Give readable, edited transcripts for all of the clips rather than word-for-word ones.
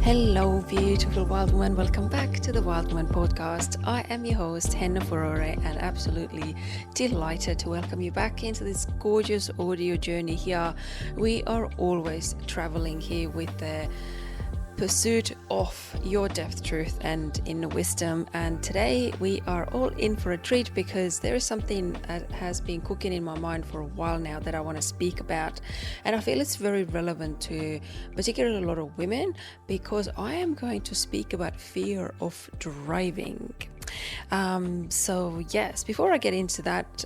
Hello, beautiful wild woman. Welcome back to the Wild Woman podcast. I am your host, Henna Furore, and absolutely delighted to welcome you back into this gorgeous audio journey here. We are always traveling here with the pursuit of your depth, truth, and inner wisdom. And today we are all in for a treat because there is something that has been cooking in my mind for a while now that I want to speak about. And I feel it's very relevant to particularly a lot of women because I am going to speak about fear of driving. So yes, before I get into that,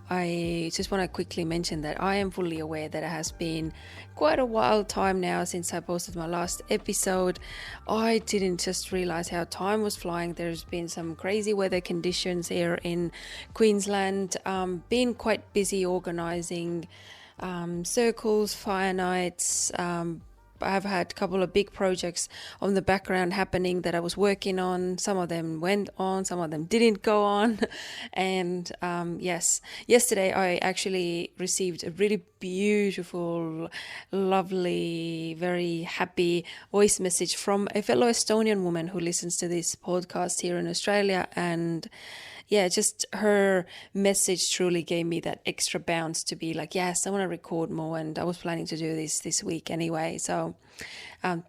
I just want to quickly mention that I am fully aware that it has been quite a while time now since I posted my last episode. I didn't just realize how time was flying. There's been some crazy weather conditions here in Queensland. Been quite busy organizing circles, fire nights. I've had a couple of big projects on the background happening that I was working on. Some of them went on, some of them didn't go on. And yes, yesterday I actually received a really beautiful, lovely, very happy voice message from a fellow Estonian woman who listens to this podcast here in Australia. And yeah, just her message truly gave me that extra bounce to be like, yes, I want to record more. And I was planning to do this week anyway. So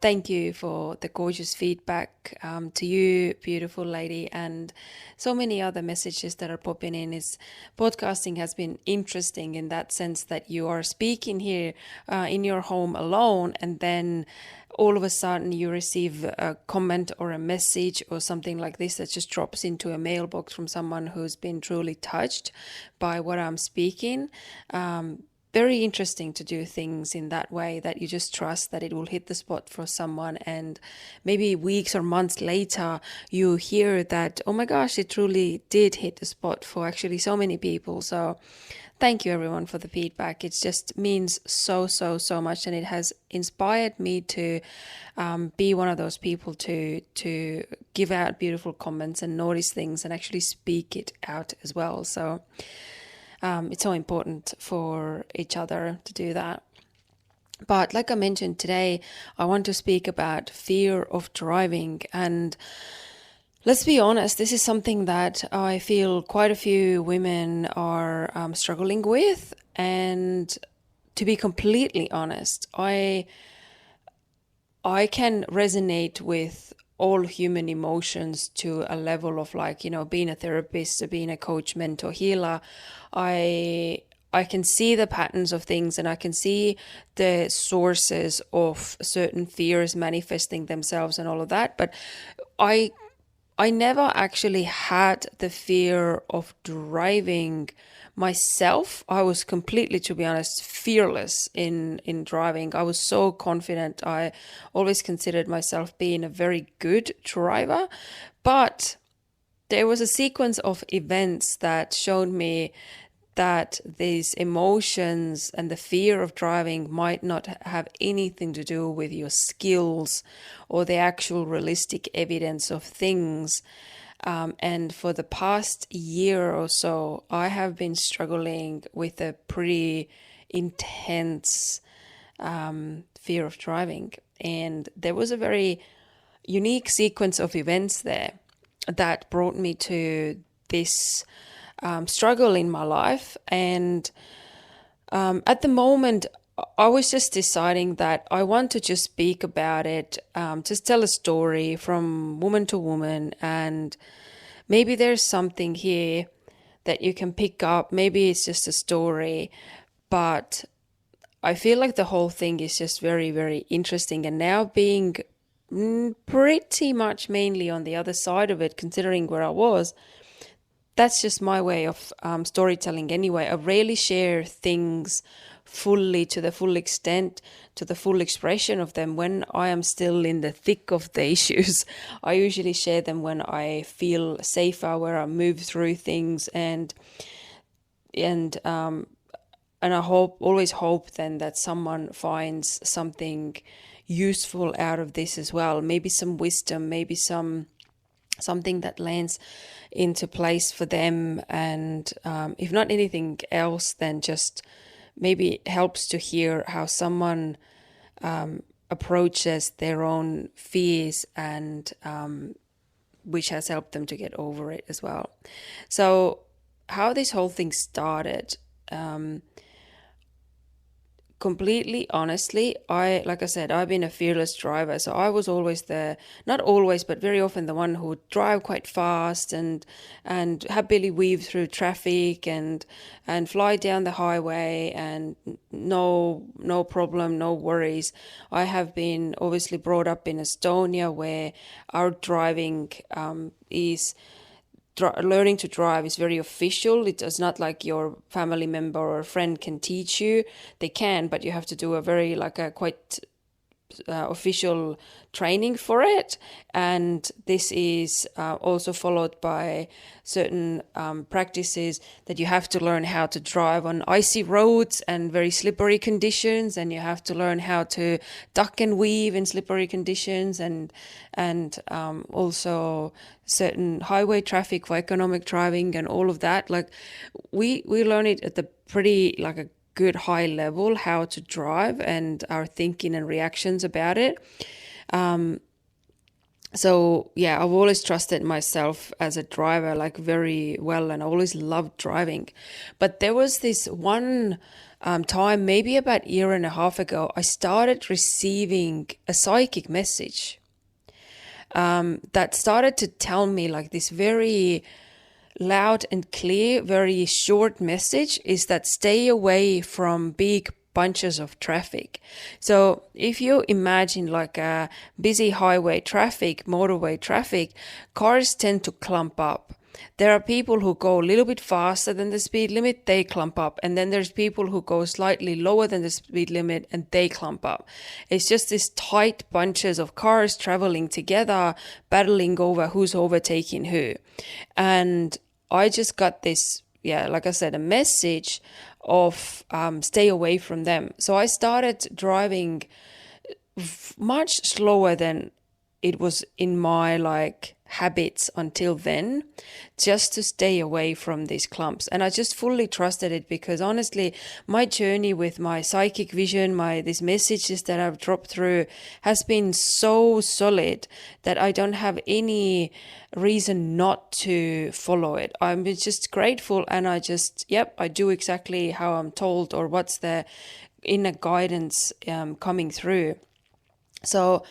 thank you for the gorgeous feedback to you, beautiful lady, and so many other messages that are popping in. Podcasting has been interesting in that sense that you are speaking here in your home alone, and then all of a sudden you receive a comment or a message or something like this that just drops into a mailbox from someone who's been truly touched by what I'm speaking. Very interesting to do things in that way, that you just trust that it will hit the spot for someone, and maybe weeks or months later you hear that, oh my gosh, it truly did hit the spot for actually so many people. So thank you everyone for the feedback. It just means so much, and it has inspired me to be one of those people to give out beautiful comments and notice things and actually speak it out as well. So it's so important for each other to do that. But like I mentioned today, I want to speak about fear of driving. And let's be honest, this is something that I feel quite a few women are struggling with. And to be completely honest, I can resonate with all human emotions to a level of, like, you know, being a therapist or being a coach, mentor, healer. I can see the patterns of things, and I can see the sources of certain fears manifesting themselves and all of that. But I never actually had the fear of driving myself. I was completely, to be honest, fearless in driving. I was so confident. I always considered myself being a very good driver. But there was a sequence of events that showed me that these emotions and the fear of driving might not have anything to do with your skills or the actual realistic evidence of things. And for the past year or so, I have been struggling with a pretty intense fear of driving. And there was a very unique sequence of events there that brought me to this struggle in my life. And at the moment, I was just deciding that I want to just speak about it, just tell a story from woman to woman, and maybe there's something here that you can pick up. Maybe it's just a story, but I feel like the whole thing is just very, very interesting. And now being pretty much mainly on the other side of it, considering where I was, that's just my way of storytelling anyway. I rarely share things fully to the full extent, to the full expression of them when I am still in the thick of the issues. I usually share them when I feel safer, where I move through things, and I always hope then that someone finds something useful out of this as well. Maybe some wisdom, maybe something that lands into place for them, and if not anything else, then just maybe helps to hear how someone approaches their own fears, and which has helped them to get over it as well. So how this whole thing started, completely honestly, like I said, I've been a fearless driver, so I was always not always, but very often the one who would drive quite fast and happily weave through traffic and fly down the highway, and no problem, no worries. I have been obviously brought up in Estonia, where our driving is learning to drive is very official. It is not like your family member or a friend can teach you. They can, but you have to do a very quite official training for it. And this is also followed by certain practices that you have to learn how to drive on icy roads and very slippery conditions, and you have to learn how to duck and weave in slippery conditions, and also certain highway traffic for economic driving and all of that. Like we learn it at the pretty a good high level, how to drive and our thinking and reactions about it. So yeah, I've always trusted myself as a driver very well, and I always loved driving. But there was this one time, maybe about a year and a half ago, I started receiving a psychic message that started to tell me this very loud and clear, very short message is that stay away from big bunches of traffic. So if you imagine a busy highway traffic, motorway traffic, cars tend to clump up. There are people who go a little bit faster than the speed limit, they clump up. And then there's people who go slightly lower than the speed limit and they clump up. It's just these tight bunches of cars traveling together, battling over who's overtaking who. And I just got this, like I said, a message of stay away from them. So I started driving much slower than it was in my habits until then, just to stay away from these clumps. And I just fully trusted it, because honestly, my journey with my psychic vision, these messages that I've dropped through, has been so solid that I don't have any reason not to follow it. I'm just grateful, and I do exactly how I'm told, or what's the inner guidance coming through. So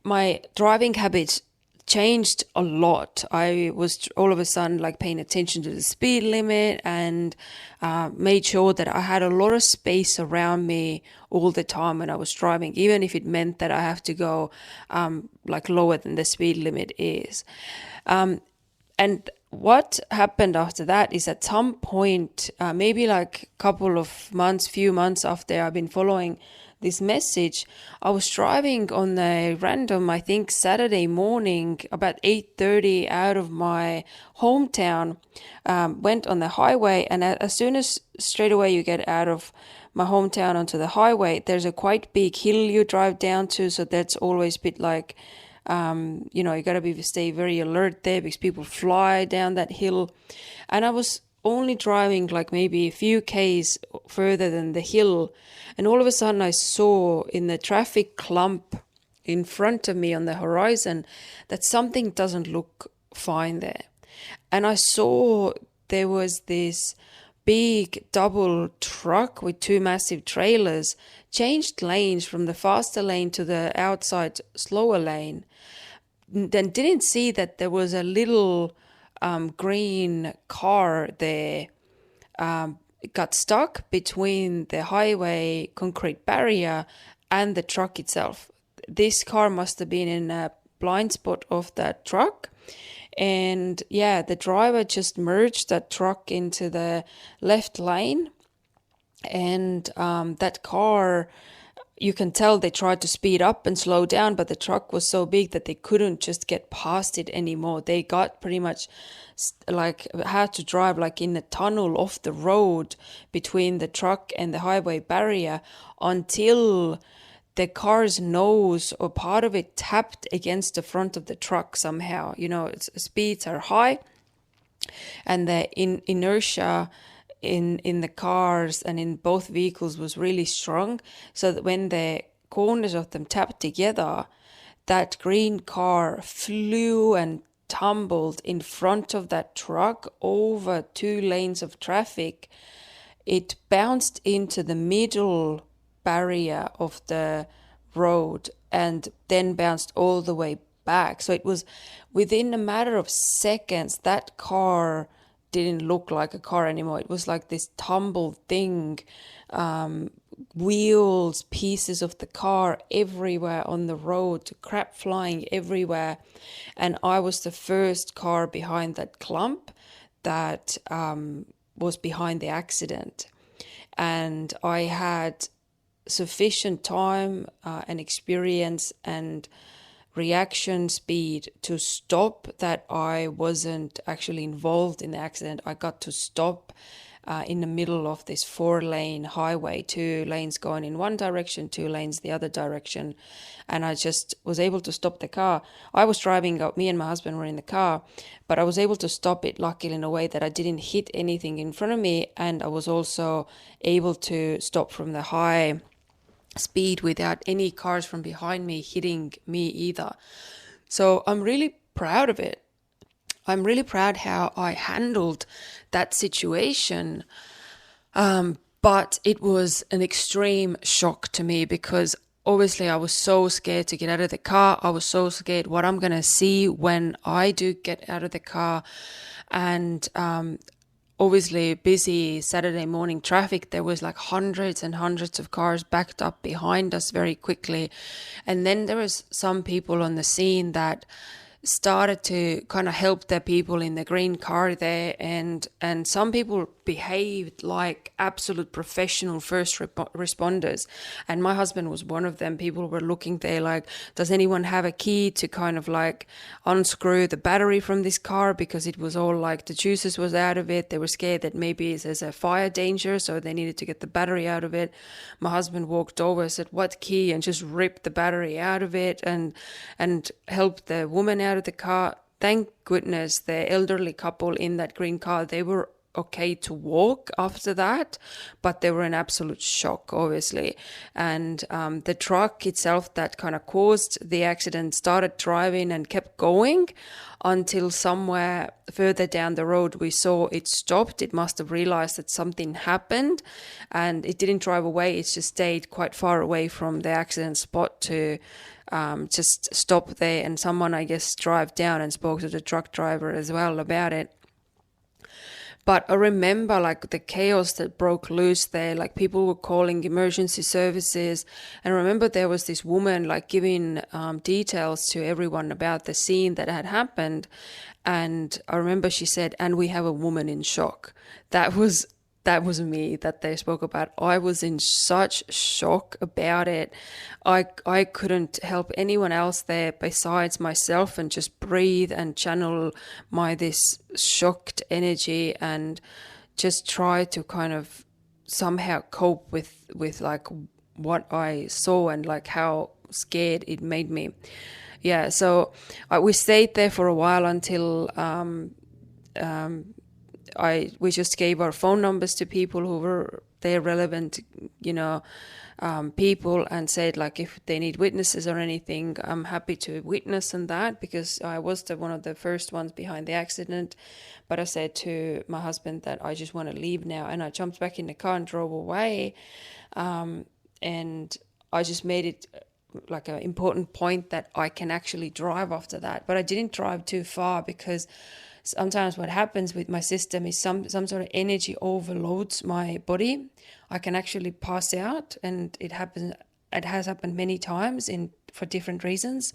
my driving habits changed a lot. I was all of a sudden paying attention to the speed limit, and made sure that I had a lot of space around me all the time when I was driving, even if it meant that I have to go lower than the speed limit is. And what happened after that is, at some point, maybe few months after I've been following this message, I was driving on a random, I think, Saturday morning about 8:30 out of my hometown, went on the highway, and as soon as straight away you get out of my hometown onto the highway, there's a quite big hill you drive down to, so that's always a bit you got to stay very alert there, because people fly down that hill. And I was only driving maybe a few Ks further than the hill, and all of a sudden I saw in the traffic clump in front of me on the horizon that something doesn't look fine there. And I saw there was this big double truck with two massive trailers changed lanes from the faster lane to the outside slower lane. Then didn't see that there was a little green car there. It got stuck between the highway concrete barrier and the truck itself. This car must have been in a blind spot of that truck. And the driver just merged that truck into the left lane. And that car, you can tell they tried to speed up and slow down, but the truck was so big that they couldn't just get past it anymore. They got pretty much had to drive in a tunnel off the road between the truck and the highway barrier until the car's nose or part of it tapped against the front of the truck somehow. Its speeds are high, and the inertia in the cars and in both vehicles was really strong, so that when the corners of them tapped together, that green car flew and tumbled in front of that truck over 2 lanes of traffic. It bounced into the middle barrier of the road and then bounced all the way back. So it was within a matter of seconds, that car didn't look like a car anymore. It was like this tumbled thing, wheels, pieces of the car everywhere on the road, crap flying everywhere. And I was the first car behind that clump that was behind the accident. And I had sufficient time and experience and reaction speed to stop that I wasn't actually involved in the accident. I got to stop in the middle of this 4-lane highway, 2 lanes going in one direction, 2 lanes the other direction. And I just was able to stop the car. I was driving, me and my husband were in the car, but I was able to stop it luckily in a way that I didn't hit anything in front of me. And I was also able to stop from the high speed without any cars from behind me hitting me either. So I'm really proud of it. I'm really proud how I handled that situation. But it was an extreme shock to me because obviously I was so scared to get out of the car. I was so scared what I'm going to see when I do get out of the car. And obviously busy Saturday morning traffic, there was like hundreds and hundreds of cars backed up behind us very quickly. And then there was some people on the scene that started to kind of help the people in the green car there, and some people behaved like absolute professional first responders, and my husband was one of them. People were looking there like, does anyone have a key to kind of like unscrew the battery from this car, because it was all like the juices was out of it. They were scared that maybe there's a fire danger, so they needed to get the battery out of it. My husband walked over, said, what key, and just ripped the battery out of it and helped the woman out of the car. Thank goodness the elderly couple in that green car, they were okay to walk after that, but they were in absolute shock, obviously. And the truck itself that kind of caused the accident started driving and kept going until somewhere further down the road we saw it stopped. It must have realized that something happened, and it didn't drive away. It just stayed quite far away from the accident spot to just stop there. And someone, I guess, drove down and spoke to the truck driver as well about it. But I remember like the chaos that broke loose there, like people were calling emergency services. And I remember there was this woman like giving details to everyone about the scene that had happened. And I remember she said, and we have a woman in shock. That was me that they spoke about. I was in such shock about it. I couldn't help anyone else there besides myself and just breathe and channel this shocked energy and just try to kind of somehow cope with like what I saw and like how scared it made me. Yeah, so we stayed there for a while until we just gave our phone numbers to people who were there, relevant, people, and said like if they need witnesses or anything, I'm happy to witness on that, because I was one of the first ones behind the accident. But I said to my husband that I just want to leave now, and I jumped back in the car and drove away. And I just made it like an important point that I can actually drive after that. But I didn't drive too far, because sometimes what happens with my system is some sort of energy overloads my body. I can actually pass out, and it has happened many times for different reasons,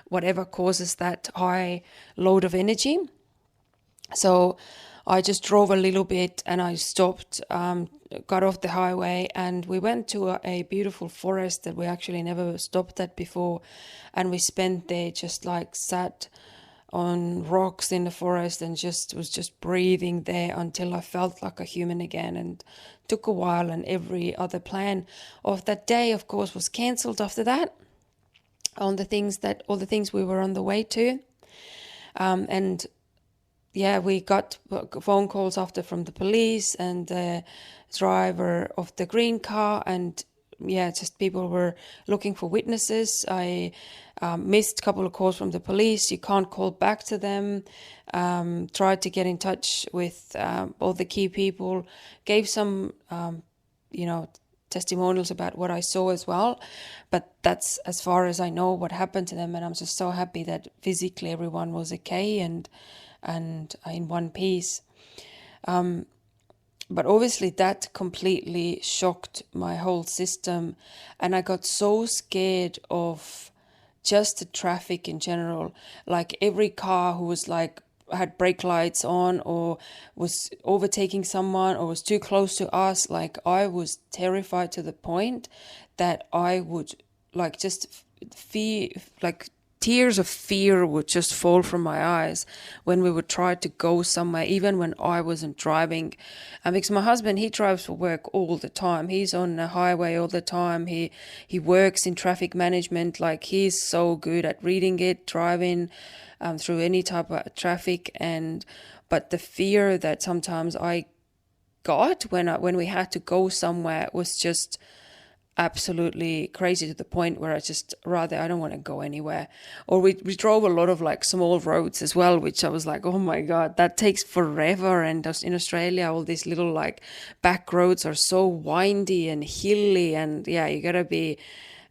whatever causes that high load of energy. So I just drove a little bit and I stopped, got off the highway, and we went to a beautiful forest that we actually never stopped at before. And we spent there just like sat on rocks in the forest and was just breathing there until I felt like a human again. And took a while, and every other plan of that day, of course, was cancelled after that on all the things we were on the way to. And yeah, we got phone calls after from the police and the driver of the green car, and just people were looking for witnesses. I missed a couple of calls from the police. You can't call back to them. Tried to get in touch with all the key people. Gave some, testimonials about what I saw as well. But that's as far as I know what happened to them. And I'm just so happy that physically everyone was okay and in one piece. But obviously that completely shocked my whole system. And I got so scared of just the traffic in general. Like every car who was like had brake lights on or was overtaking someone or was too close to us, like I was terrified to the point that I would like just fear, like tears of fear would just fall from my eyes when we would try to go somewhere, even when I wasn't driving. Because my husband, he drives for work all the time. He's on the highway all the time. He works in traffic management. Like he's so good at reading it, driving through any type of traffic. But the fear that sometimes I got when we had to go somewhere was just absolutely crazy, to the point where I don't want to go anywhere. Or we drove a lot of like small roads as well, which I was like, oh my God, that takes forever. And in Australia, all these little like back roads are so windy and hilly, and you gotta be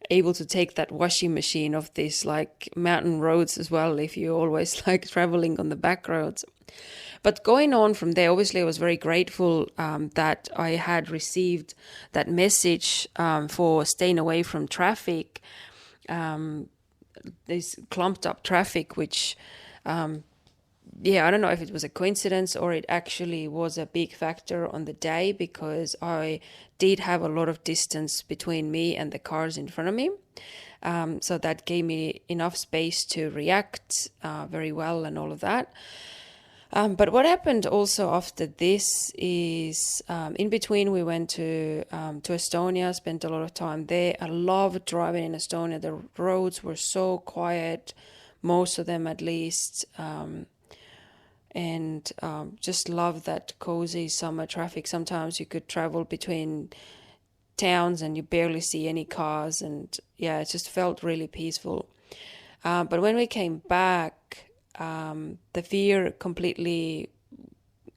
able to take that washing machine of these like mountain roads as well if you always like traveling on the back roads. But going on from there, obviously I was very grateful that I had received that message for staying away from traffic, this clumped up traffic, which, I don't know if it was a coincidence or it actually was a big factor on the day, because I did have a lot of distance between me and the cars in front of me. So that gave me enough space to react very well and all of that. But what happened also after this is, in between we went to Estonia, spent a lot of time there. I loved driving in Estonia. The roads were so quiet, most of them at least, and just love that cozy summer traffic. Sometimes you could travel between towns and you barely see any cars, and it just felt really peaceful. But when we came back, the fear completely,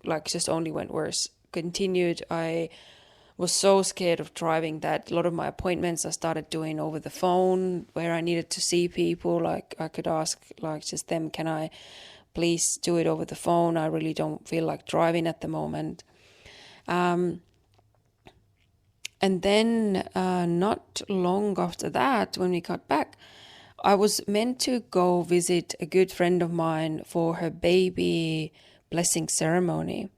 like, just only went worse, continued. I was so scared of driving that a lot of my appointments I started doing over the phone, where I needed to see people. Like I could ask like just them, can I please do it over the phone? I really don't feel like driving at the moment. And then not long after that, when we got back, I was meant to go visit a good friend of mine for her baby blessing ceremony.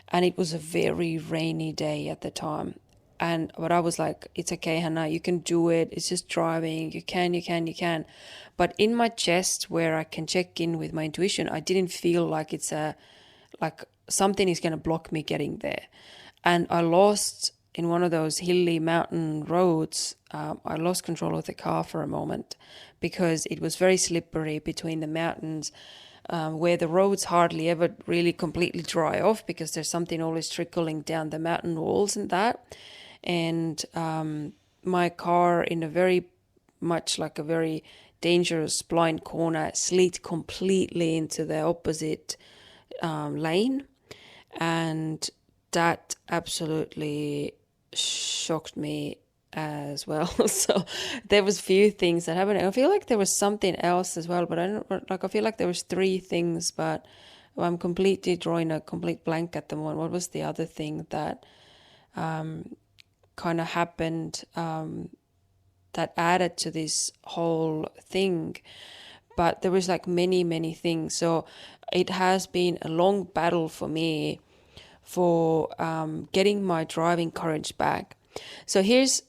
And it was a very rainy day at the time. But I was like, it's okay, Hannah, you can do it. It's just driving. You can. But in my chest, where I can check in with my intuition, I didn't feel like it's like something is going to block me getting there. And I lost, in one of those hilly mountain roads, I lost control of the car for a moment, because it was very slippery between the mountains, where the roads hardly ever really completely dry off, because there's something always trickling down the mountain walls and that. And my car, in a very much like a very dangerous blind corner, slid completely into the opposite lane. And that absolutely shocked me as well. So there was few things that happened. I feel like there was something else as well, but I feel like there was three things, but I'm completely drawing a complete blank at the moment. What was the other thing that kind of happened that added to this whole thing? But there was like many things. So it has been a long battle for me for getting my driving courage back. So here's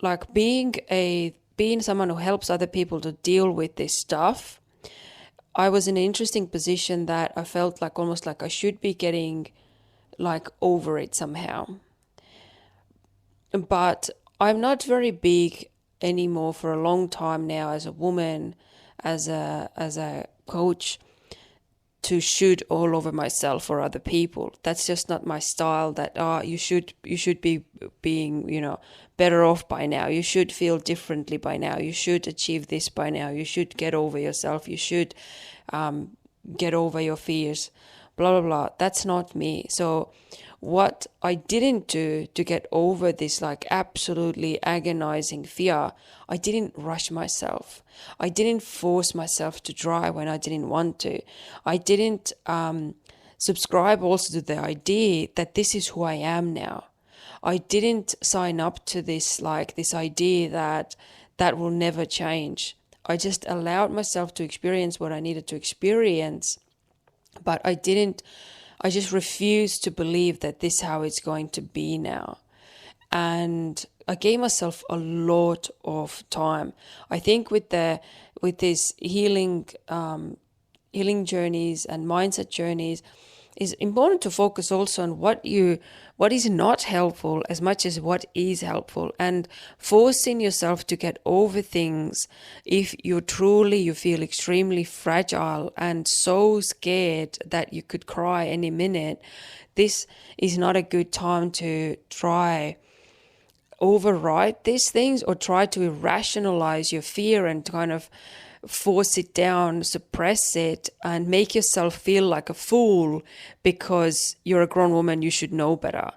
like being someone who helps other people to deal with this stuff. I was in an interesting position that I felt like almost like I should be getting like over it somehow. But I'm not very big anymore for a long time now as a woman, as a coach, to shoot all over myself or other people. That's just not my style. That you should be being, better off by now. You should feel differently by now. You should achieve this by now. You should get over yourself. You should get over your fears. Blah blah blah. That's not me. So what I didn't do to get over this like absolutely agonizing fear, I didn't rush myself. I didn't force myself to drive when I didn't want to. I didn't subscribe also to the idea that this is who I am now. I didn't sign up to this idea that will never change. I just allowed myself to experience what I needed to experience, but I just refused to believe that this is how it's going to be now. And I gave myself a lot of time. I think with these healing journeys and mindset journeys, it's important to focus also on what is not helpful as much as what is helpful, and forcing yourself to get over things if you feel extremely fragile and so scared that you could cry any minute. This is not a good time to try override these things or try to rationalize your fear and kind of force it down, suppress it, and make yourself feel like a fool because you're a grown woman, you should know better.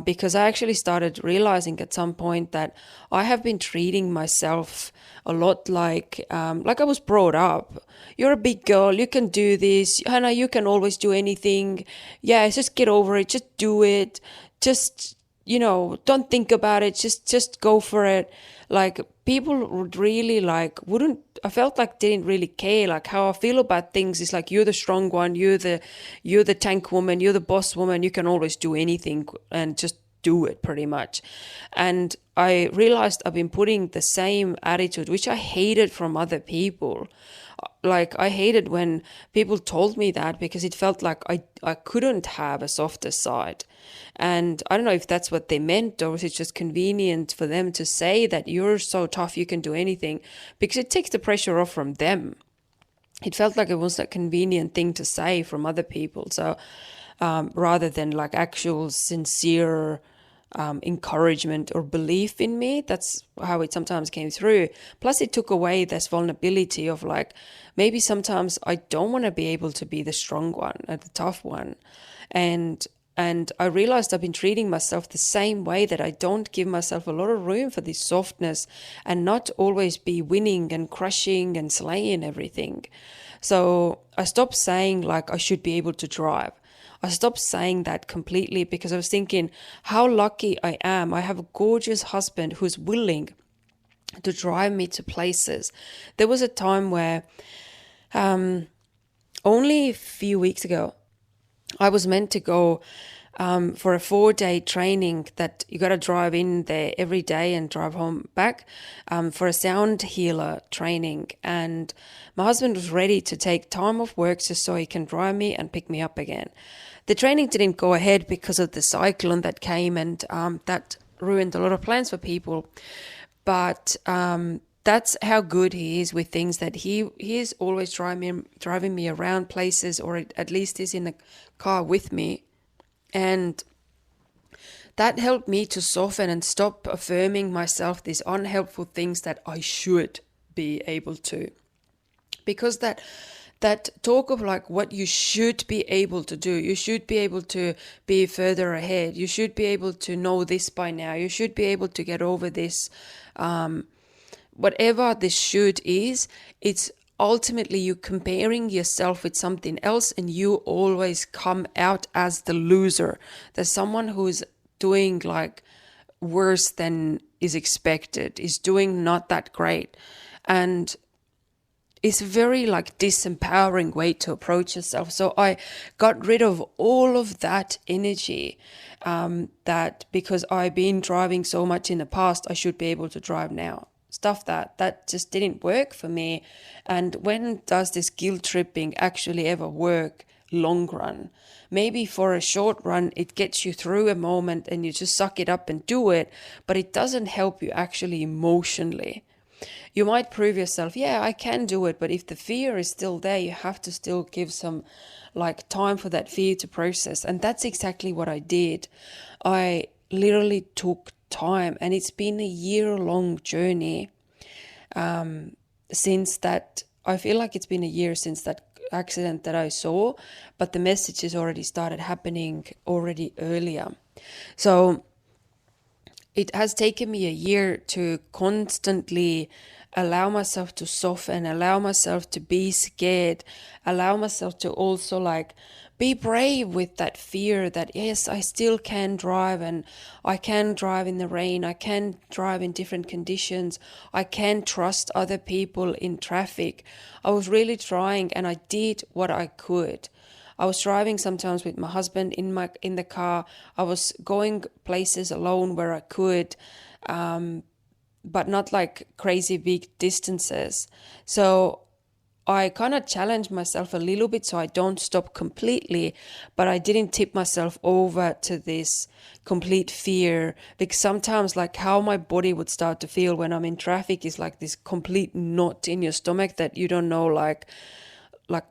Because I actually started realizing at some point that I have been treating myself a lot like I was brought up. You're a big girl, you can do this. Hannah, you can always do anything. Yeah, just get over it, just do it. Just, don't think about it, just go for it. Like, people would really I felt like didn't really care. Like, how I feel about things is like, you're the strong one, you're the tank woman, you're the boss woman, you can always do anything and just do it pretty much. And I realized I've been putting the same attitude, which I hated from other people. Like, I hated when people told me that, because it felt like I couldn't have a softer side. And I don't know if that's what they meant, or is it just convenient for them to say that you're so tough, you can do anything, because it takes the pressure off from them. It felt like it was a convenient thing to say from other people. So rather than like actual sincere encouragement or belief in me, that's how it sometimes came through. Plus, it took away this vulnerability of like, maybe sometimes I don't want to be able to be the strong one or the tough one. And I realized I've been treating myself the same way, that I don't give myself a lot of room for this softness and not always be winning and crushing and slaying everything. So I stopped saying like I should be able to drive. I stopped saying that completely, because I was thinking how lucky I am. I have a gorgeous husband who's willing to drive me to places. There was a time where only a few weeks ago, I was meant to go for a 4-day training that you got to drive in there every day and drive home back for a sound healer training. And my husband was ready to take time off work just so he can drive me and pick me up again. The training didn't go ahead because of the cyclone that came, and that ruined a lot of plans for people. But that's how good he is with things, that he is always driving me around places, or at least he's in the car with me. And that helped me to soften and stop affirming myself these unhelpful things that I should be able to. Because that talk of like what you should be able to do, you should be able to be further ahead, you should be able to know this by now, you should be able to get over this, whatever this should is, it's ultimately you comparing yourself with something else, and you always come out as the loser. There's someone who's doing like worse than is expected, is doing not that great. And it's a very like disempowering way to approach yourself. So I got rid of all of that energy, that because I've been driving so much in the past, I should be able to drive now. Stuff that just didn't work for me. And when does this guilt tripping actually ever work long run? Maybe for a short run, it gets you through a moment and you just suck it up and do it, but it doesn't help you actually emotionally. you might prove yourself, yeah, I can do it. But if the fear is still there, you have to still give some like time for that fear to process. And that's exactly what I did. I literally took time, and it's been a year-long journey since that. I feel like it's been a year since that accident that I saw, but the messages already started happening already earlier. So it has taken me a year to constantly allow myself to soften, allow myself to be scared, allow myself to also like be brave with that fear that yes, I still can drive, and I can drive in the rain, I can drive in different conditions, I can trust other people in traffic. I was really trying, and I did what I could. I was driving sometimes with my husband in the car. I was going places alone where I could, but not like crazy big distances. So I kind of challenged myself a little bit so I don't stop completely, but I didn't tip myself over to this complete fear, because sometimes like how my body would start to feel when I'm in traffic is like this complete knot in your stomach that you don't know like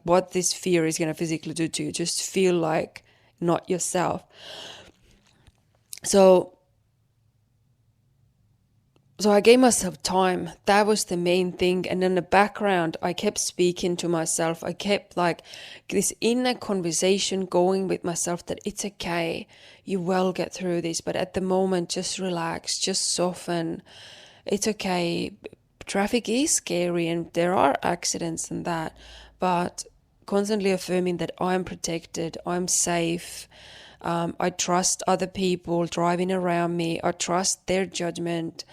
what this fear is going to physically do to you. Just feel like not yourself. So I gave myself time. That was the main thing. And in the background, I kept speaking to myself. I kept like this inner conversation going with myself that it's okay. You will get through this. But at the moment, just relax, just soften. It's okay. Traffic is scary and there are accidents and that. But constantly affirming that I'm protected, I'm safe. I trust other people driving around me. I trust their judgment.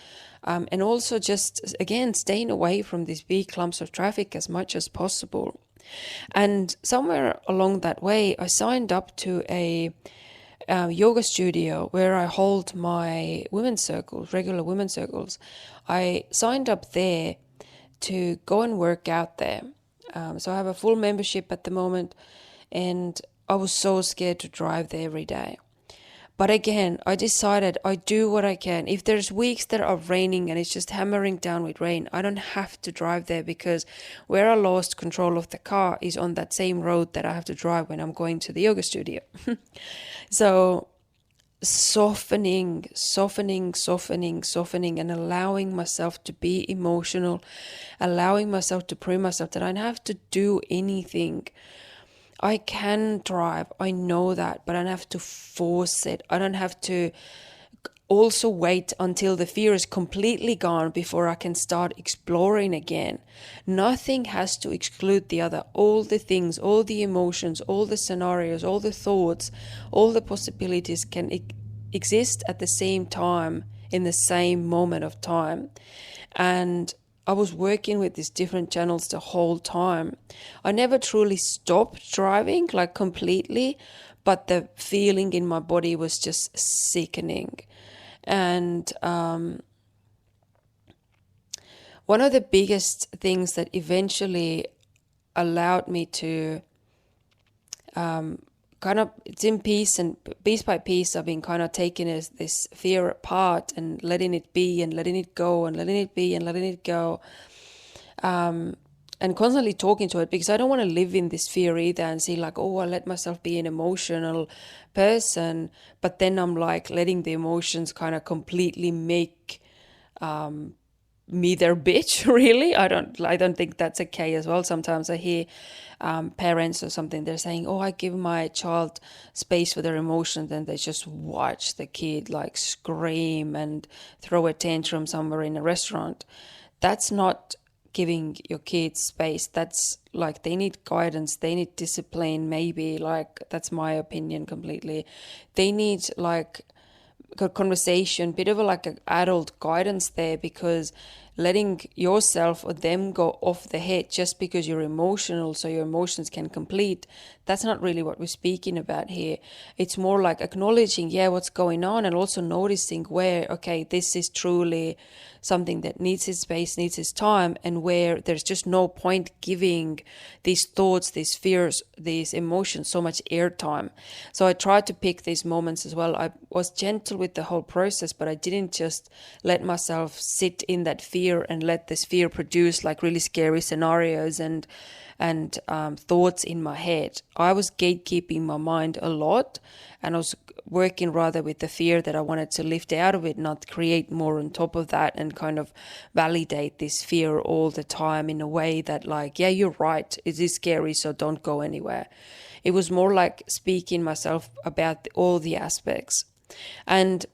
And also just, again, staying away from these big clumps of traffic as much as possible. And somewhere along that way, I signed up to a yoga studio where I hold my women's circles, regular women's circles. I signed up there to go and work out there. So I have a full membership at the moment, and I was so scared to drive there every day. But again, I decided I do what I can. If there's weeks that are raining and it's just hammering down with rain, I don't have to drive there, because where I lost control of the car is on that same road that I have to drive when I'm going to the yoga studio. So softening, and allowing myself to be emotional, allowing myself to prove myself that I don't have to do anything. I can drive, I know that, but I don't have to force it. I don't have to also wait until the fear is completely gone before I can start exploring again. Nothing has to exclude the other. All the things, all the emotions, all the scenarios, all the thoughts, all the possibilities can exist at the same time, in the same moment of time. And I was working with these different channels the whole time. I never truly stopped driving, like completely, but the feeling in my body was just sickening. And one of the biggest things that eventually allowed me to it's in peace, and piece by piece I've been kind of taking this fear apart and letting it be and letting it go and letting it be and letting it go, and constantly talking to it, because I don't want to live in this fear either and see like, oh, I let myself be an emotional person, but then I'm like letting the emotions kind of completely make me their bitch. Really, I don't think that's okay as well. Sometimes I hear parents or something, they're saying, oh, I give my child space for their emotions, and they just watch the kid like scream and throw a tantrum somewhere in a restaurant. That's not giving your kids space. That's like, they need guidance, they need discipline, maybe, like, that's my opinion completely. They need like a conversation, bit of like an adult guidance there, because letting yourself or them go off the head just because you're emotional so your emotions can complete, that's not really what we're speaking about here. It's more like acknowledging, what's going on, and also noticing where, okay, this is truly something that needs its space, needs its time, and where there's just no point giving these thoughts, these fears, these emotions so much airtime. So I tried to pick these moments as well. I was gentle with the whole process, but I didn't just let myself sit in that fear fear and let this fear produce like really scary scenarios and thoughts in my head. I was gatekeeping my mind a lot, and I was working rather with the fear that I wanted to lift out of it, not create more on top of that and kind of validate this fear all the time in a way that like, yeah, you're right, it is scary, so don't go anywhere. It was more like speaking myself about all the aspects. And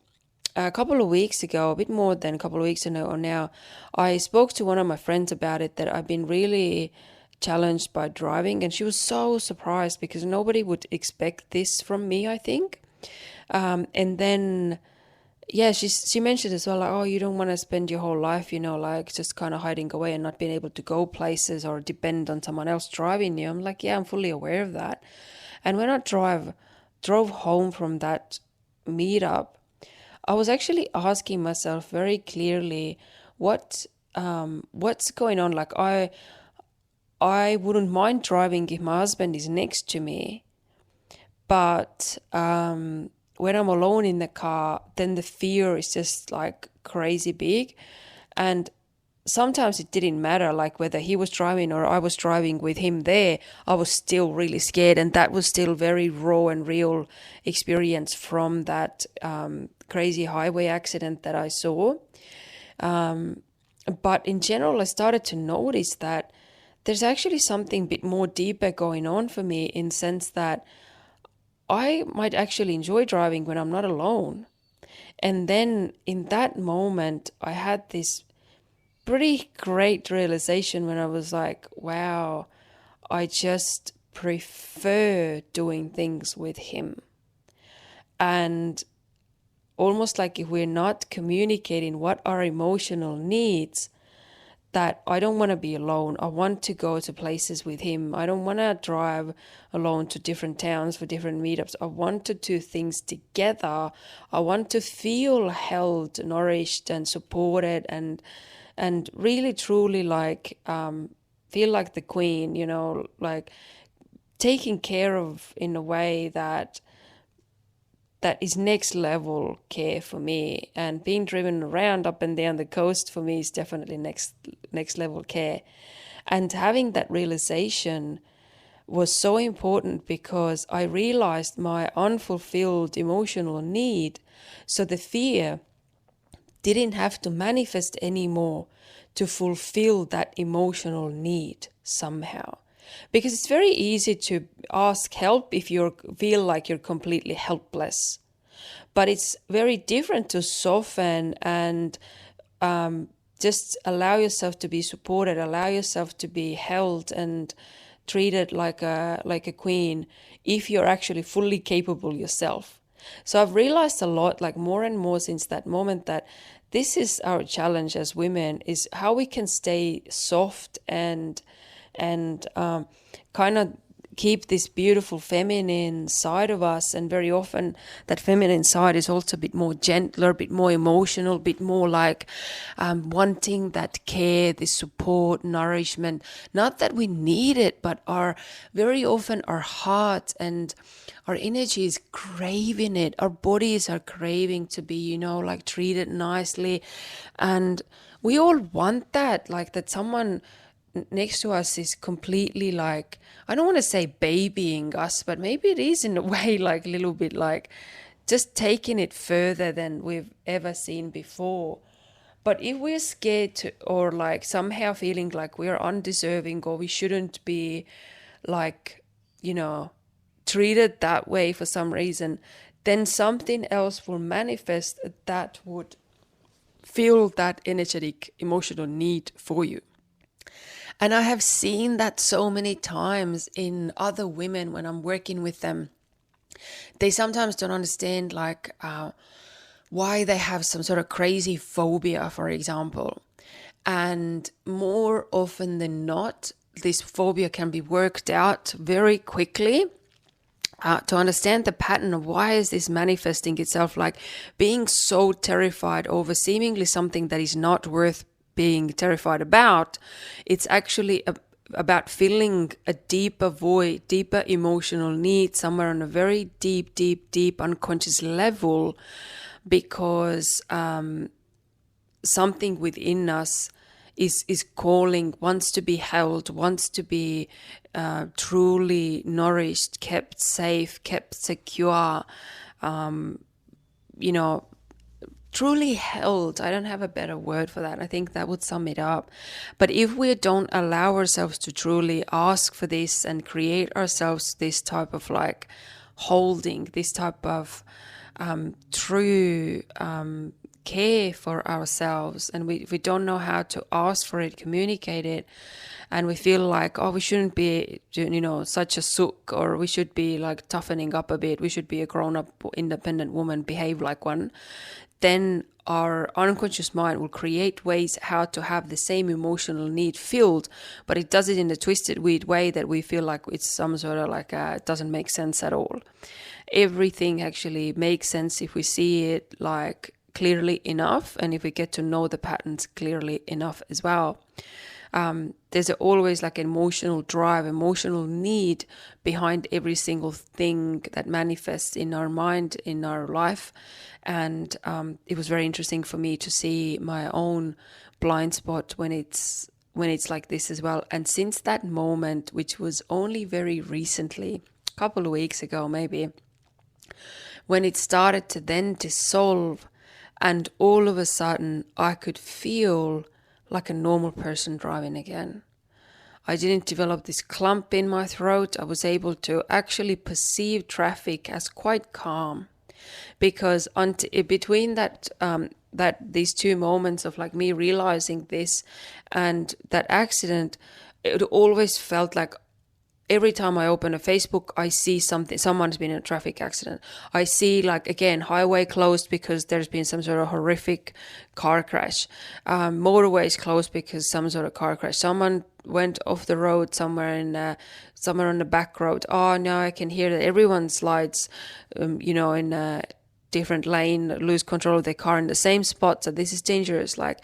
a couple of weeks ago, a bit more than a couple of weeks ago now, I spoke to one of my friends about it, that I've been really challenged by driving, and she was so surprised because nobody would expect this from me, I think. And then, yeah, she mentioned as well, like, oh, you don't want to spend your whole life, like just kind of hiding away and not being able to go places or depend on someone else driving you. I'm like, yeah, I'm fully aware of that. And when I drove home from that meetup, I was actually asking myself very clearly what's going on. Like I wouldn't mind driving if my husband is next to me, but when I'm alone in the car, then the fear is just like crazy big. And sometimes it didn't matter, like whether he was driving or I was driving with him there, I was still really scared. And that was still very raw and real experience from that crazy highway accident that I saw. But in general, I started to notice that there's actually something a bit more deeper going on for me, in the sense that I might actually enjoy driving when I'm not alone. And then in that moment, I had this pretty great realization when I was like, wow, I just prefer doing things with him. And almost like if we're not communicating what our emotional needs, that I don't want to be alone. I want to go to places with him. I don't want to drive alone to different towns for different meetups. I want to do things together. I want to feel held, nourished and supported and really truly like feel like the queen, like taken care of in a way that is next level care for me. And being driven around up and down the coast for me is definitely next level care. And having that realization was so important, because I realized my unfulfilled emotional need. So the fear didn't have to manifest anymore to fulfill that emotional need somehow. Because it's very easy to ask help if you feel like you're completely helpless. But it's very different to soften and just allow yourself to be supported, allow yourself to be held and treated like a queen if you're actually fully capable yourself. So I've realized a lot, like more and more since that moment, that this is our challenge as women, is how we can stay soft and kind of keep this beautiful feminine side of us. And very often that feminine side is also a bit more gentler, a bit more emotional, a bit more like wanting that care, this support, nourishment. Not that we need it, but very often our heart and our energy is craving it. Our bodies are craving to be, like treated nicely. And we all want that, like that someone next to us is completely like, I don't want to say babying us, but maybe it is in a way, like a little bit like just taking it further than we've ever seen before. But if we're scared to, or like somehow feeling like we're undeserving or we shouldn't be like, treated that way for some reason, then something else will manifest that would fill that energetic emotional need for you. And I have seen that so many times in other women when I'm working with them. They sometimes don't understand like why they have some sort of crazy phobia, for example. And more often than not, this phobia can be worked out very quickly. To understand the pattern of why is this manifesting itself, like being so terrified over seemingly something that is not worth being terrified about. It's actually about filling a deeper void, deeper emotional need somewhere on a very deep unconscious level, because something within us is calling, wants to be held, wants to be truly nourished, kept safe, kept secure, truly held. I don't have a better word for that. I think that would sum it up. But if we don't allow ourselves to truly ask for this and create ourselves this type of like holding, this type of true care for ourselves, and we don't know how to ask for it, communicate it, and we feel like, oh, we shouldn't be, such a sook, or we should be like toughening up a bit, we should be a grown-up independent woman, behave like one, then our unconscious mind will create ways how to have the same emotional need filled, but it does it in a twisted, weird way that we feel like it's some sort of like it doesn't make sense at all. Everything actually makes sense if we see it like clearly enough, and if we get to know the patterns clearly enough as well. There's always like an emotional drive, emotional need behind every single thing that manifests in our mind, in our life. And it was very interesting for me to see my own blind spot when it's like this as well. And since that moment, which was only very recently, a couple of weeks ago maybe, when it started to then dissolve, and all of a sudden I could feel like a normal person driving again. I didn't develop this clump in my throat. I was able to actually perceive traffic as quite calm, because between that these two moments of like me realizing this and that accident, it always felt like every time I open a Facebook, I see something, someone's been in a traffic accident. I see like, again, highway closed because there's been some sort of horrific car crash. Motorways closed because some sort of car crash. Someone went off the road somewhere on the back road. Oh, now I can hear that everyone slides, in a different lane, lose control of their car in the same spot. So this is dangerous. Like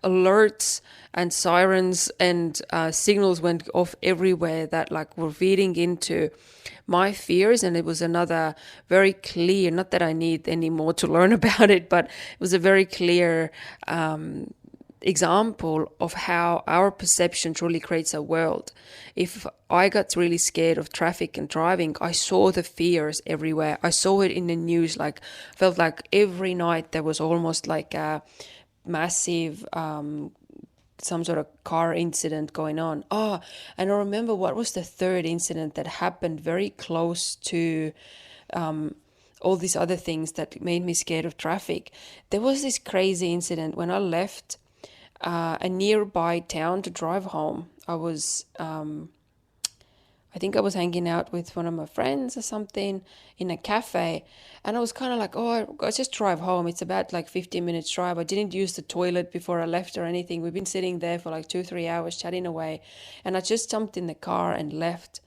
alerts and sirens and signals went off everywhere that like were feeding into my fears. And it was another very clear, not that I need any more to learn about it, but it was a very clear example of how our perception truly creates a world. If I got really scared of traffic and driving, I saw the fears everywhere. I saw it in the news, like felt like every night there was almost like a massive some sort of car incident going on. Oh, and I remember what was the third incident that happened very close to all these other things that made me scared of traffic. There was this crazy incident when I left a nearby town to drive home. I think I was hanging out with one of my friends or something in a cafe, and I was kind of like, oh, I just drive home. It's about like 15 minutes drive. I didn't use the toilet before I left or anything. We've been sitting there for like 2-3 hours chatting away, and I just jumped in the car and left,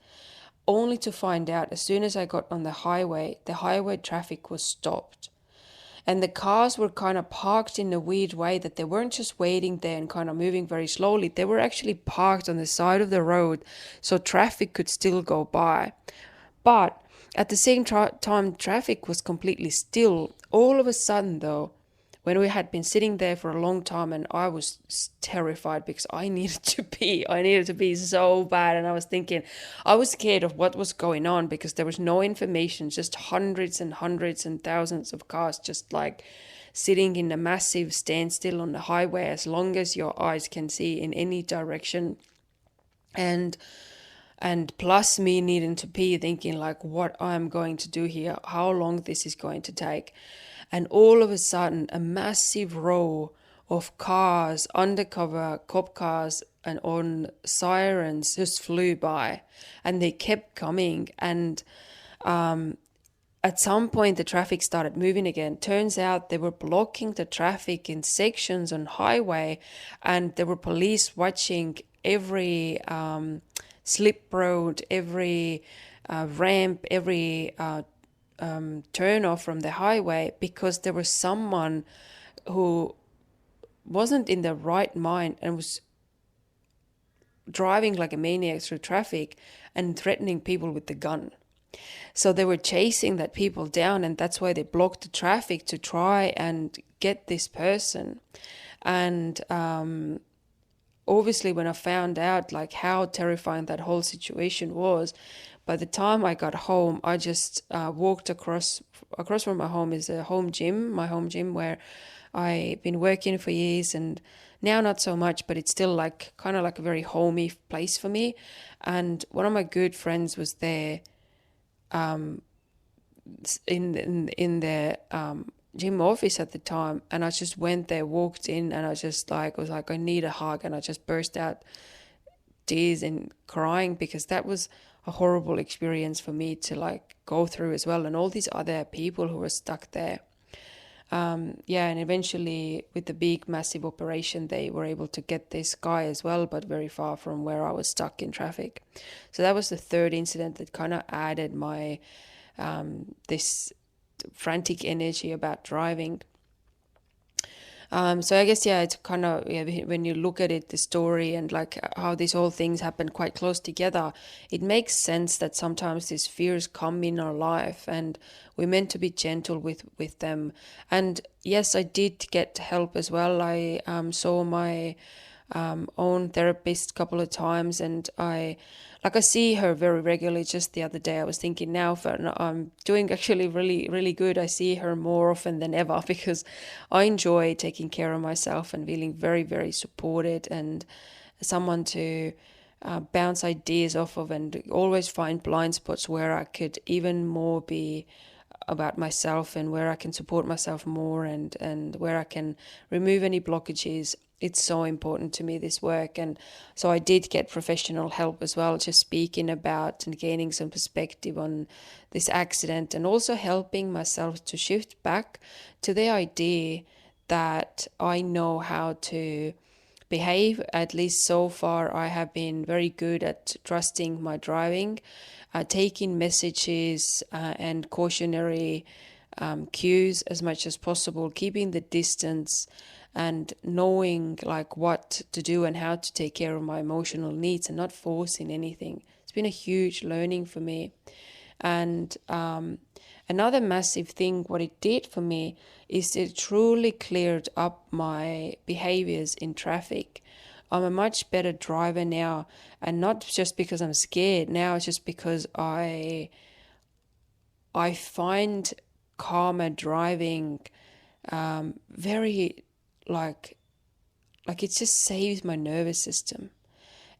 only to find out as soon as I got on the highway traffic was stopped. And the cars were kind of parked in a weird way that they weren't just waiting there and kind of moving very slowly. They were actually parked on the side of the road so traffic could still go by. But at the same time, traffic was completely still. All of a sudden, though, when we had been sitting there for a long time, and I was terrified because I needed to pee. I needed to pee so bad. And I was thinking, I was scared of what was going on because there was no information, just hundreds and hundreds and thousands of cars just like sitting in a massive standstill on the highway as long as your eyes can see in any direction. And plus me needing to pee, thinking like what I'm going to do here, how long this is going to take. And all of a sudden, a massive row of cars, undercover cop cars and on sirens just flew by, and they kept coming. And at some point, the traffic started moving again. Turns out they were blocking the traffic in sections on highway, and there were police watching every slip road, every ramp, every turn off from the highway, because there was someone who wasn't in the right mind and was driving like a maniac through traffic and threatening people with the gun. So they were chasing that people down, and that's why they blocked the traffic to try and get this person. And obviously when I found out like how terrifying that whole situation was, by the time I got home, I just walked across from my home is a my home gym where I've been working for years, and now not so much, but it's still like kind of like a very homey place for me. And one of my good friends was there in the gym office at the time, and I just went there, walked in, and I just like was like, I need a hug, and I just burst out tears and crying, because that was a horrible experience for me to like go through as well, and all these other people who were stuck there. And eventually with the big massive operation they were able to get this guy as well, but very far from where I was stuck in traffic. So that was the third incident that kind of added my this frantic energy about driving. So I guess, it's kind of, when you look at it, the story and like how these whole things happen quite close together, it makes sense that sometimes these fears come in our life and we're meant to be gentle with them. And yes, I did get help as well. I saw my own therapist a couple of times, and I see her very regularly. Just the other day I was thinking, now I'm doing actually really, really good. I see her more often than ever because I enjoy taking care of myself and feeling very, very supported, and someone to bounce ideas off of, and always find blind spots where I could even more be about myself, and where I can support myself more, and where I can remove any blockages. It's so important to me, this work. And so I did get professional help as well, just speaking about and gaining some perspective on this accident, and also helping myself to shift back to the idea that I know how to behave. At least so far I have been very good at trusting my driving, taking messages and cautionary cues as much as possible, keeping the distance, and knowing like what to do and how to take care of my emotional needs, and not forcing anything. It's been a huge learning for me. And another massive thing what it did for me is it truly cleared up my behaviors in traffic. I'm a much better driver now, and not just because I'm scared. Now it's just because I find calmer driving very like it just saves my nervous system.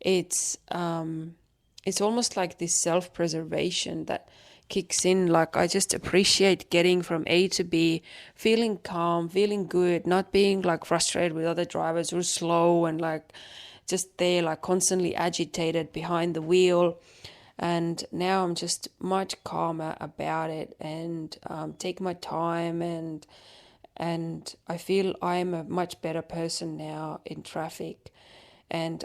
It's almost like this self-preservation that kicks in. Like I just appreciate getting from A to B, feeling calm, feeling good, not being like frustrated with other drivers who are slow and like just there like constantly agitated behind the wheel. And now I'm just much calmer about it, and take my time, and I feel I'm a much better person now in traffic. And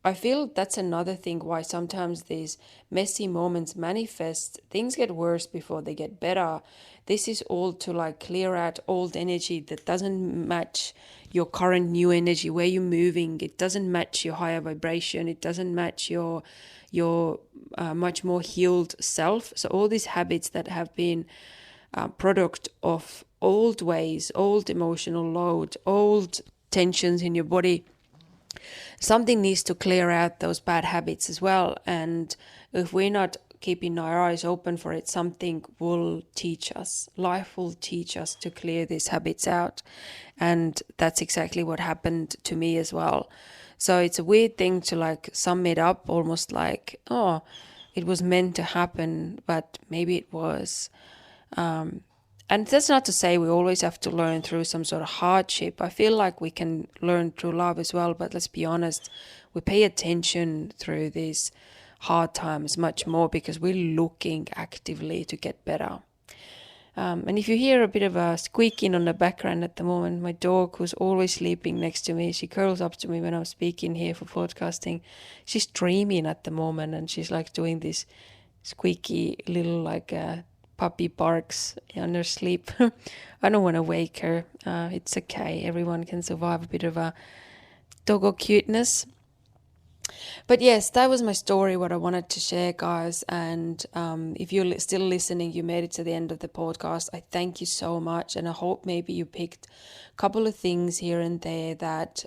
I feel that's another thing why sometimes these messy moments manifest. Things get worse before they get better. This is all to like clear out old energy that doesn't match your current new energy, where you're moving. It doesn't match your higher vibration. It doesn't match your much more healed self. So all these habits that have been product of old ways, old emotional load, old tensions in your body, something needs to clear out those bad habits as well. And if we're not keeping our eyes open for it, something will teach us. Life will teach us to clear these habits out. And that's exactly what happened to me as well. So it's a weird thing to like sum it up, almost like, oh, it was meant to happen, but maybe it was. And that's not to say we always have to learn through some sort of hardship. I feel like we can learn through love as well, but let's be honest, we pay attention through these hard times much more because we're looking actively to get better. And if you hear a bit of a squeaking on the background at the moment, my dog, who's always sleeping next to me, she curls up to me when I'm speaking here for podcasting. She's dreaming at the moment, and she's like doing this squeaky little like puppy barks in her sleep. I don't want to wake her. It's okay. Everyone can survive a bit of a doggo cuteness. But yes, that was my story, what I wanted to share, guys. And if you're still listening, you made it to the end of the podcast, I thank you so much. And I hope maybe you picked a couple of things here and there that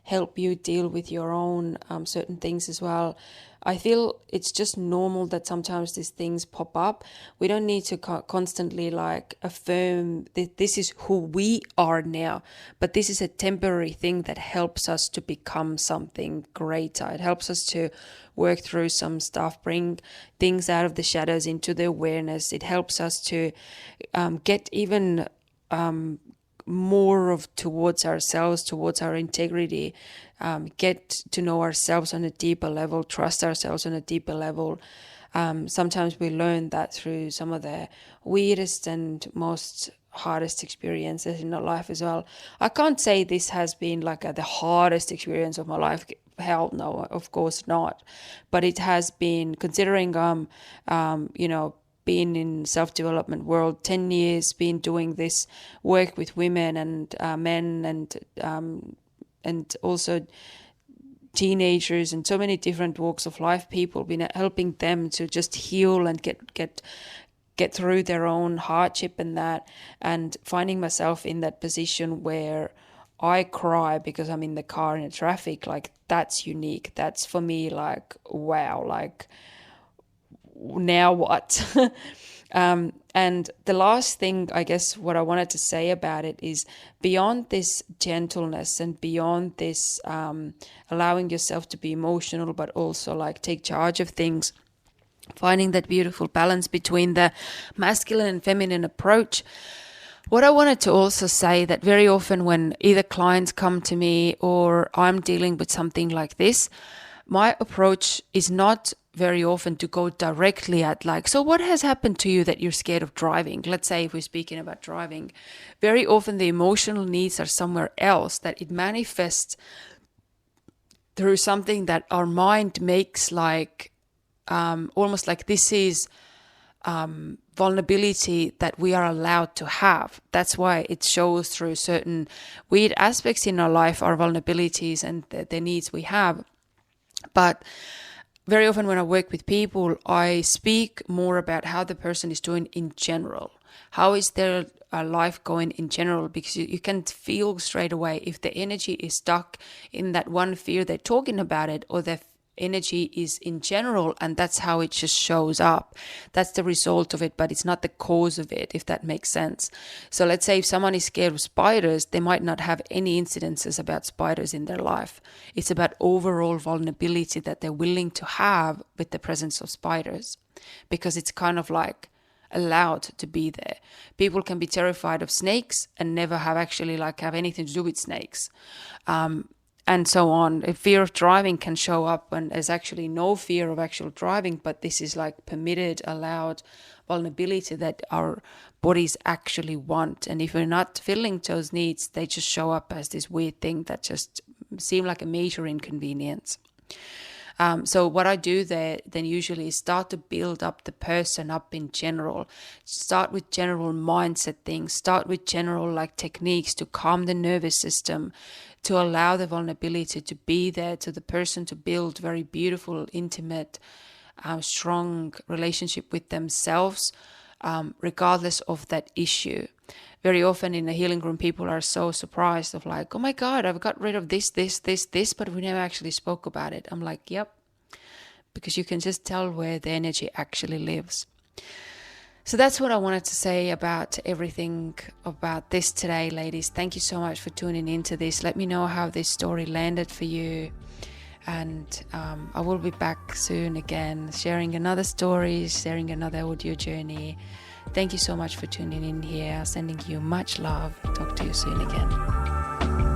help you deal with your own certain things as well. I feel it's just normal that sometimes these things pop up. We don't need to constantly like affirm that this is who we are now, but this is a temporary thing that helps us to become something greater. It helps us to work through some stuff, bring things out of the shadows into the awareness. It helps us to get even more of towards ourselves, towards our integrity, get to know ourselves on a deeper level, trust ourselves on a deeper level. Sometimes we learn that through some of the weirdest and most hardest experiences in our life as well. I can't say this has been like the hardest experience of my life. Hell no, of course not. But it has been, considering been in self-development world 10 years, been doing this work with women and men and also teenagers and so many different walks of life people, been helping them to just heal and get through their own hardship and that, and finding myself in that position where I cry because I'm in the car in the traffic, like that's unique. That's for me like, wow, like now what? And the last thing, I guess, what I wanted to say about it is beyond this gentleness and beyond this allowing yourself to be emotional, but also like take charge of things, finding that beautiful balance between the masculine and feminine approach. What I wanted to also say that very often when either clients come to me or I'm dealing with something like this, my approach is not very often to go directly at like, so what has happened to you that you're scared of driving? Let's say if we're speaking about driving, very often the emotional needs are somewhere else, that it manifests through something that our mind makes like almost like this is vulnerability that we are allowed to have. That's why it shows through certain weird aspects in our life, our vulnerabilities and the needs we have. But very often when I work with people, I speak more about how the person is doing in general. How is their life going in general? Because you can feel straight away if the energy is stuck in that one fear they're talking about it, or the energy is in general, and that's how it just shows up. That's the result of it, but it's not the cause of it, if that makes sense. So let's say if someone is scared of spiders, they might not have any incidences about spiders in their life. It's about overall vulnerability that they're willing to have with the presence of spiders, because it's kind of like allowed to be there. People can be terrified of snakes and never have actually like have anything to do with snakes. And so on. A fear of driving can show up when there's actually no fear of actual driving, but this is like permitted, allowed vulnerability that our bodies actually want. And if we're not filling those needs, they just show up as this weird thing that just seem like a major inconvenience. So what I do there then usually is start to build up the person up in general. Start with general mindset things. Start with general like techniques to calm the nervous system, to allow the vulnerability to be there, to the person to build very beautiful, intimate, strong relationship with themselves, regardless of that issue. Very often in the healing room, people are so surprised of like, oh my God, I've got rid of this, but we never actually spoke about it. I'm like, yep, because you can just tell where the energy actually lives. So that's what I wanted to say about everything about this today, ladies. Thank you so much for tuning into this. Let me know how this story landed for you. And I will be back soon again, sharing another story, sharing another audio journey. Thank you so much for tuning in here. Sending you much love. Talk to you soon again.